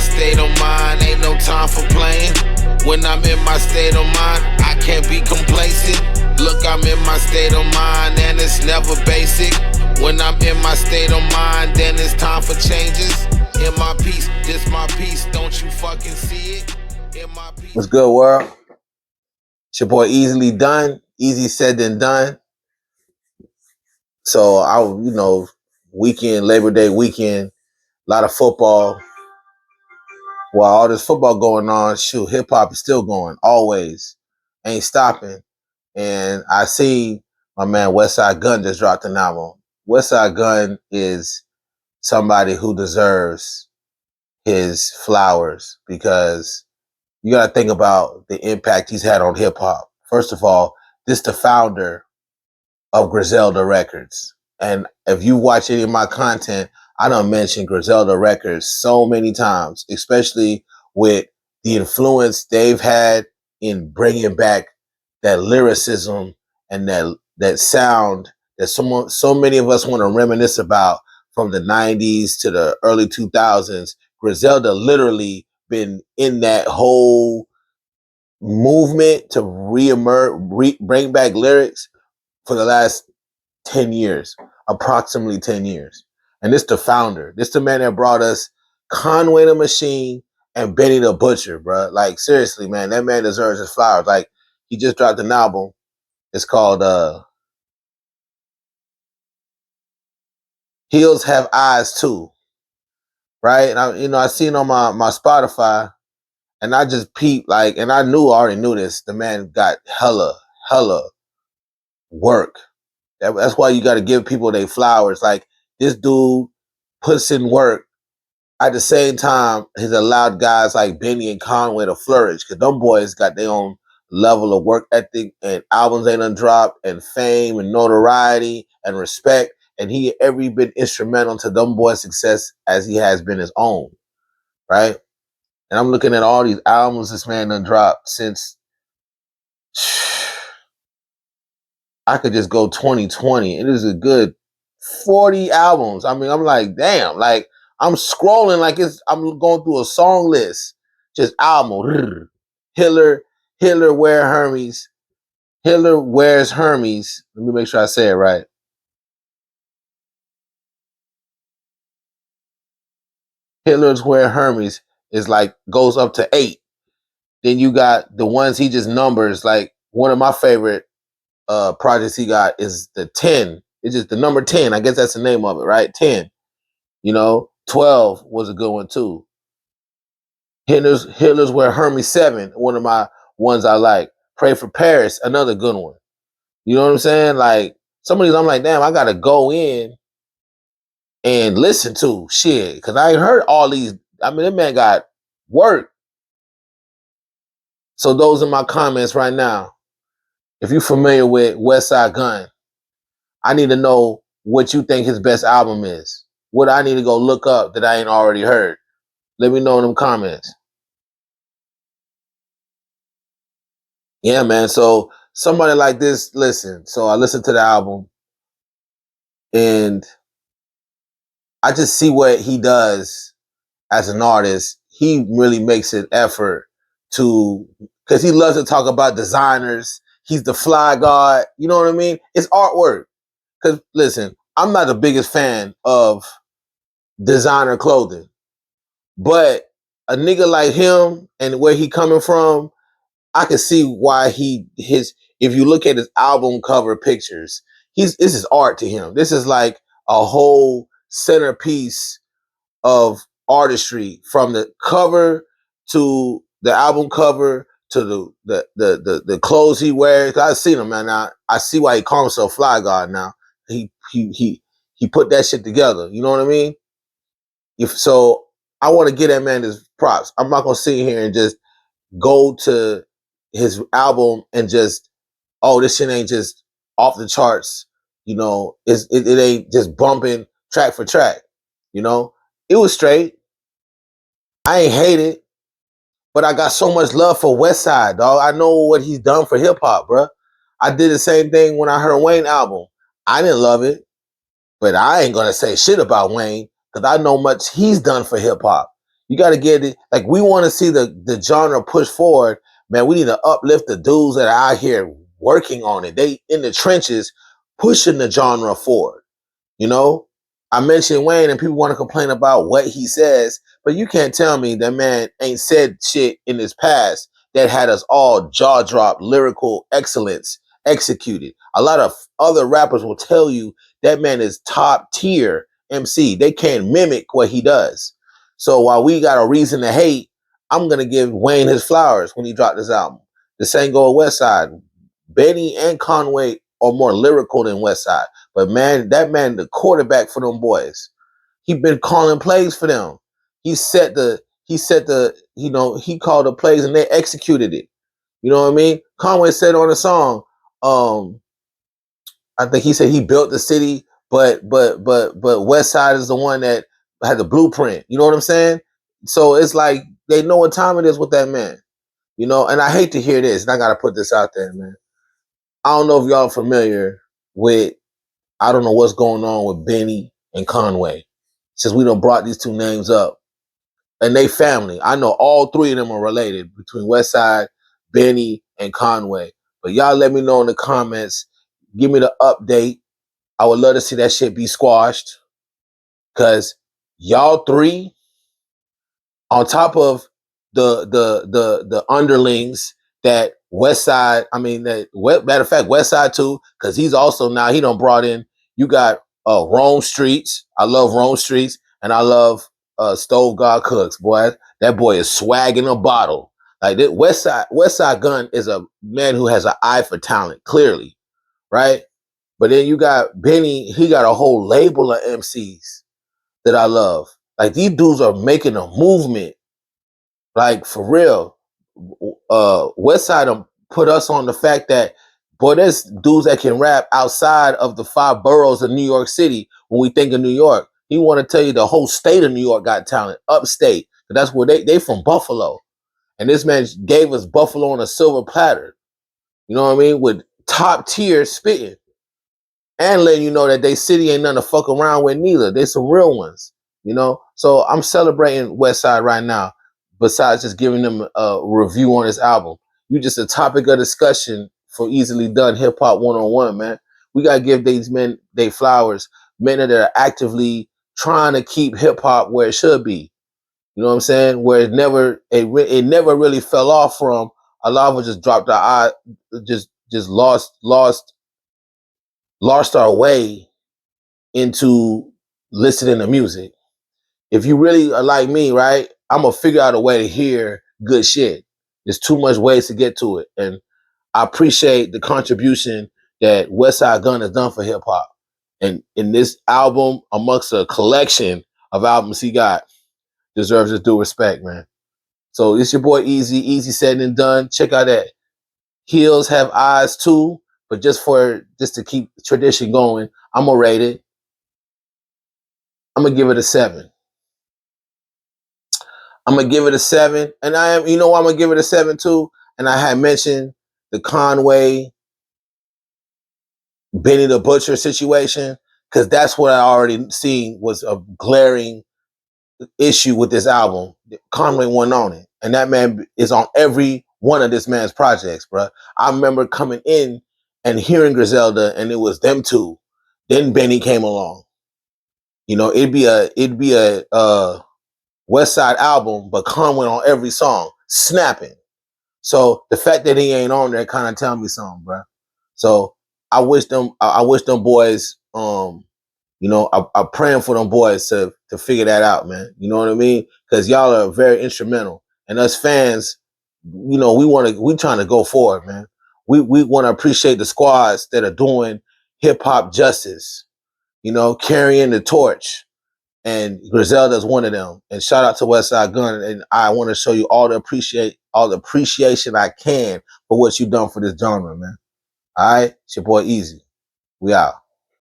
state of mind, ain't no time for playing. When I'm in my state of mind, I can't be complacent. Look, I'm in my state of mind, and it's never basic. When I'm in my state of mind, then it's time for changes. In my peace, this my peace, don't you fucking see it? In my peace. What's good, world? It's your boy Easily Done. Easy said than done. So weekend, Labor Day weekend, a lot of football. While all this football going on, shoot, hip hop is still going, always. Ain't stopping. And I see my man Westside Gunn just dropped an album. Westside Gunn is somebody who deserves his flowers because you got to think about the impact he's had on hip hop. First of all, this is the founder of Griselda Records. And if you watch any of my content, I done mentioned Griselda Records so many times, especially with the influence they've had in bringing back that lyricism and that sound that so many of us want to reminisce about from the 90s to the early 2000s. Griselda literally been in that whole movement to bring back lyrics for the last 10 years, approximately 10 years. And this the founder. This the man that brought us Conway the Machine and Benny the Butcher, bro. Like, seriously, man, that man deserves his flowers. Like, he just dropped an album. It's called Heels Have Eyes Too, right? And I seen on my Spotify, and I just peeped, like, and I already knew this. The man got hella work. That's why you got to give people their flowers. Like, this dude puts in work. At the same time, he's allowed guys like Benny and Conway to flourish because them boys got their own level of work ethic and albums they done dropped and fame and notoriety and respect. And he every bit instrumental to them boys' success as he has been his own, right? And I'm looking at all these albums this man done dropped since I could just go 2020. It is a good 40 albums. I mean, I'm like, damn, like I'm scrolling like I'm going through a song list. Just album. Hitler Wear Hermes. Hitler Wears Hermes. Let me make sure I say it right. Hitler's Wear Hermes is like goes up to 8. Then you got the ones he just numbers. Like one of my favorite projects he got is the 10. It's just the number 10. I guess that's the name of it, right? 10. 12 was a good one too. Hitler's Wear Hermes 7, one of my ones I like. Pray for Paris, another good one. You know what I'm saying? Like, some of these I'm like, damn, I gotta go in and listen to shit. Cause I ain't heard all these. I mean, that man got work. So those are my comments right now. If you're familiar with Westside Gunn, I need to know what you think his best album is. What I need to go look up that I ain't already heard. Let me know in them comments. Yeah, man. So somebody like this, listen. So I listened to the album and I just see what he does as an artist. He really makes an effort to, because he loves to talk about designers. He's the fly god. You know what I mean? It's artwork. Because listen, I'm not the biggest fan of designer clothing, but a nigga like him and where he coming from, I can see why if you look at his album cover pictures, this is art to him. This is like a whole centerpiece of artistry from the cover to the album cover to the clothes he wears. I've seen him, man. Now I see why he calls himself Fly God now. He put that shit together. You know what I mean? So I want to give that man his props. I'm not gonna sit here and just go to his album and just, oh, this shit ain't just off the charts. It ain't just bumping track for track. It was straight. I ain't hate it, but I got so much love for Westside, dog. I know what he's done for hip hop, bro. I did the same thing when I heard Wayne album. I didn't love it, but I ain't gonna say shit about Wayne because I know much he's done for hip hop. You got to get it. Like, we want to see the genre push forward, man. We need to uplift the dudes that are out here working on it. They in the trenches pushing the genre forward. You know, I mentioned Wayne, and people want to complain about what he says, but you can't tell me that man ain't said shit in his past that had us all jaw drop, lyrical excellence executed. A lot of other rappers will tell you that man is top tier MC. They can't mimic what he does. So while we got a reason to hate, I'm gonna give Wayne his flowers when he dropped this album. The same go with Westside. Benny and Conway are more lyrical than Westside. But man, that man, the quarterback for them boys, he been calling plays for them. He called the plays and they executed it. You know what I mean? Conway said on the song, I think he said he built the city, but West Side is the one that had the blueprint. You know what I'm saying? So it's like they know what time it is with that man. You know, and I hate to hear this, and I gotta put this out there, man. I don't know if y'all are familiar with, I don't know what's going on with Benny and Conway. Since we done brought these two names up. And they family. I know all three of them are related between Westside, Benny, and Conway. But y'all let me know in the comments. Give me the update. I would love to see that shit be squashed. Cause y'all three, on top of the underlings that Westside, matter of fact, Westside too, because he's also now he done brought in, you got Rome Streets. I love Rome Streets, and I love Stove God Cooks, boy. That boy is swagging a bottle. Like this, Westside Gunn is a man who has an eye for talent, clearly, right? But then you got Benny, he got a whole label of MCs that I love. Like, these dudes are making a movement. Like, for real. Westside put us on the fact that, boy, there's dudes that can rap outside of the 5 boroughs of New York City when we think of New York. He want to tell you the whole state of New York got talent, upstate. That's where they from Buffalo. And this man gave us Buffalo on a silver platter. You know what I mean? With top tier spitting. And letting you know that they city ain't nothing to fuck around with neither. They some real ones, you know? So I'm celebrating Westside right now, besides just giving them a review on this album. You just a topic of discussion for Easily Done Hip Hop 101, man. We got to give these men their flowers, men that are actively trying to keep hip hop where it should be. You know what I'm saying? Where it never really fell off from. A lot of us just dropped our eye, just lost our way into listening to music. If you really are like me, right, I'm gonna figure out a way to hear good shit. There's too much ways to get to it. And I appreciate the contribution that Westside Gunn has done for hip hop. And in this album, amongst a collection of albums he got, deserves his due respect, man. So it's your boy Eazy. Eazy said and done. Check out that Heels Have Eyes too. But just to keep the tradition going, I'm gonna rate it. I'm gonna give it a 7. I'm gonna give it a 7, and you know why I'm gonna give it a 7 too. And I had mentioned the Conway, Benny the Butcher situation, because that's what I already seen was a glaring issue with this album. Conway wasn't on it, and that man is on every one of this man's projects, bro. I remember coming in and hearing Griselda, and it was them two. Then Benny came along. You know, it'd be a West Side album, but Conway on every song, snapping. So the fact that he ain't on there kind of tell me something, bro. So I wish them boys, I'm praying for them boys to figure that out, man. You know what I mean? Because y'all are very instrumental, and us fans, we trying to go forward, man. We want to appreciate the squads that are doing hip hop justice, carrying the torch. And Griselda is one of them. And shout out to Westside Gunn. And I want to show you all the appreciation I can for what you done for this genre, man. All right, it's your boy Eazy. We out.